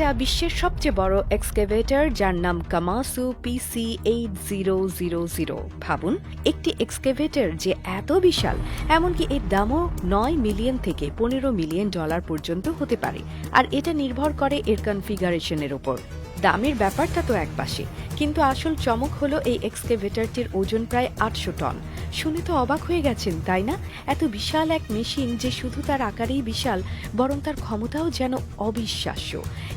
এটা বিশ্বের সবচেয়ে বড় এক্সকেভেটর, যার নাম কামাসু PC8000। ভাবুন, একটি এক্সকেভেটর যে এত বিশাল, এমনকি এর দামও $9 মিলিয়ন থেকে $15 মিলিয়ন পর্যন্ত হতে পারে। আর এটা নির্ভর করে এর কনফিগারেশনের উপর। দামের ব্যাপারটা তো একপাশে, কিন্তু আসল চমক হলো এই এক্সকেভেটরটির ওজন প্রায় 800 টন। শুনে তো অবাক হয়ে গেছেন, তাই না? এত বিশাল এক মেশিন যে শুধু তার আকারেই বিশাল, বরং তার ক্ষমতাও যেন অবিশ্বাস্য।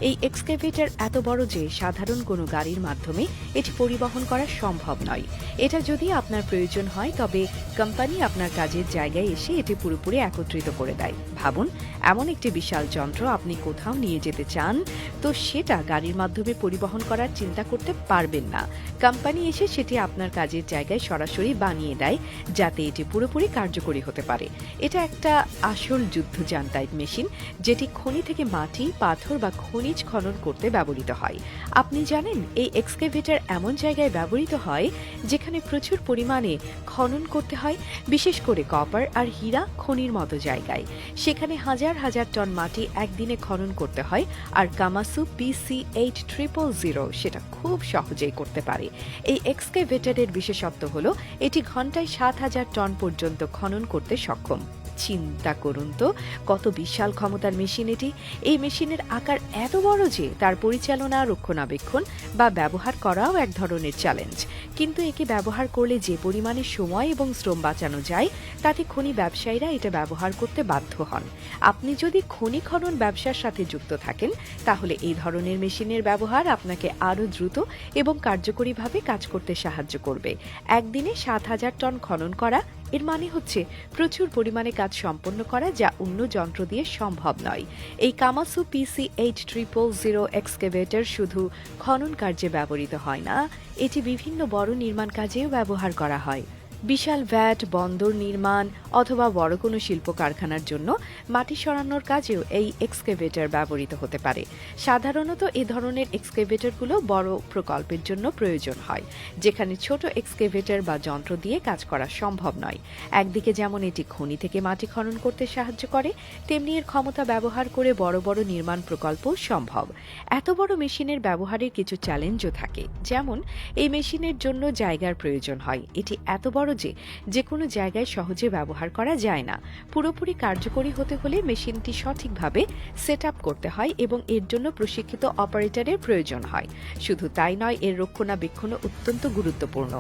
এই এক্সকেভেটর এত বড় যে সাধারণ কোনো গাড়ির মাধ্যমে এটি পরিবহন করা সম্ভব নয়। এটা যদি আপনার প্রয়োজন হয়, তবে কোম্পানি আপনার কাজের জায়গায় এসে এটি পুরোপুরি একত্রিত করে দেয়। ভাবুন, এমন একটি বিশাল যন্ত্র আপনি কোথাও নিয়ে যেতে চান, তো সেটা গাড়ির মাধ্যমে পরিবহন করার চিন্তা করতে পারবেন না। কোম্পানি এসে সেটি আপনার কাজের জায়গায় সরাসরি বানিয়ে দেয়, যাতে এটি পুরোপুরি কার্যকরী হতে পারে। এটা একটা আসল যুদ্ধযান টাইপ মেশিন, যেটি খনি থেকে মাটি, পাথর বা খনিজ খনন করতে ব্যবহৃত হয়। আপনি জানেন, এই এক্সকেভেটর এমন জায়গায় ব্যবহৃত হয় যেখানে প্রচুর পরিমাণে খনন করতে হয়, বিশেষ করে কপার আর হীরা খনির মতো জায়গায়। সেখানে হাজার হাজার টন মাটি একদিনে খনন করতে হয়, আর কামাসু PC8000 সেটা খুব সহজেই করতে পারে। এই এক্সকেভেটরের বিশেষত্ব হলো এটি ঘন্টায় 7,000 টন পর্যন্ত খনন করতে সক্ষম। চিন্তা করুন তো, কত বিশাল ক্ষমতার মেশিন এটি। এই মেশিনের আকার এত বড় যে তার পরিচালনা, রক্ষণাবেক্ষণ বা ব্যবহার করাও এক ধরনের চ্যালেঞ্জ। কিন্তু একে ব্যবহার করলে যে পরিমাণে সময় এবং শ্রম বাঁচানো যায়, তাতে খনি ব্যবসায়ীরা এটা ব্যবহার করতে বাধ্য হন। আপনি যদি খনি খনন ব্যবসার সাথে যুক্ত থাকেন, তাহলে এই ধরনের মেশিনের ব্যবহার আপনাকে আরও দ্রুত এবং কার্যকরীভাবে কাজ করতে সাহায্য করবে। একদিনে 7,000 টন খনন করা, এর মানে হচ্ছে প্রচুর পরিমাণে কাজ সম্পন্ন করা, যা অন্য যন্ত্র দিয়ে সম্ভব নয়। এই কামাসু PC8000 এক্সকেভেটর শুধু খনন কার্যে ব্যবহৃত হয় না, এটি বিভিন্ন বড় নির্মাণ কাজেও ব্যবহার করা হয়। বিশাল ভ্যাট, বন্দর নির্মাণ অথবা বড় কোনো শিল্প কারখানার জন্য মাটি সরানোর কাজেও এই এক্সকেভেটর ব্যবহৃত হতে পারে। সাধারণত এ ধরনের এক্সকেভেটরগুলো বড় প্রকল্পের জন্য প্রয়োজন হয়, যেখানে ছোট এক্সকেভেটর বা যন্ত্র দিয়ে কাজ করা সম্ভব নয়। একদিকে যেমন এটি খনি থেকে মাটি খনন করতে সাহায্য করে, তেমনি এর ক্ষমতা ব্যবহার করে বড় বড় নির্মাণ প্রকল্পও সম্ভব। এত বড় মেশিনের ব্যবহারের কিছু চ্যালেঞ্জও থাকে, যেমন এই মেশিনের জন্য জায়গার প্রয়োজন হয়। এটি এত বড় যে কোনো জায়গায় সহজে ব্যবহার করা যায় না। পুরোপুরি কার্যকরী হতে হলে মেশিনটি সঠিকভাবে সেট আপ করতে হয় এবং এর জন্য প্রশিক্ষিত অপারেটরের প্রয়োজন হয়। শুধু তাই নয়, এর রক্ষণাবেক্ষণও অত্যন্ত গুরুত্বপূর্ণ।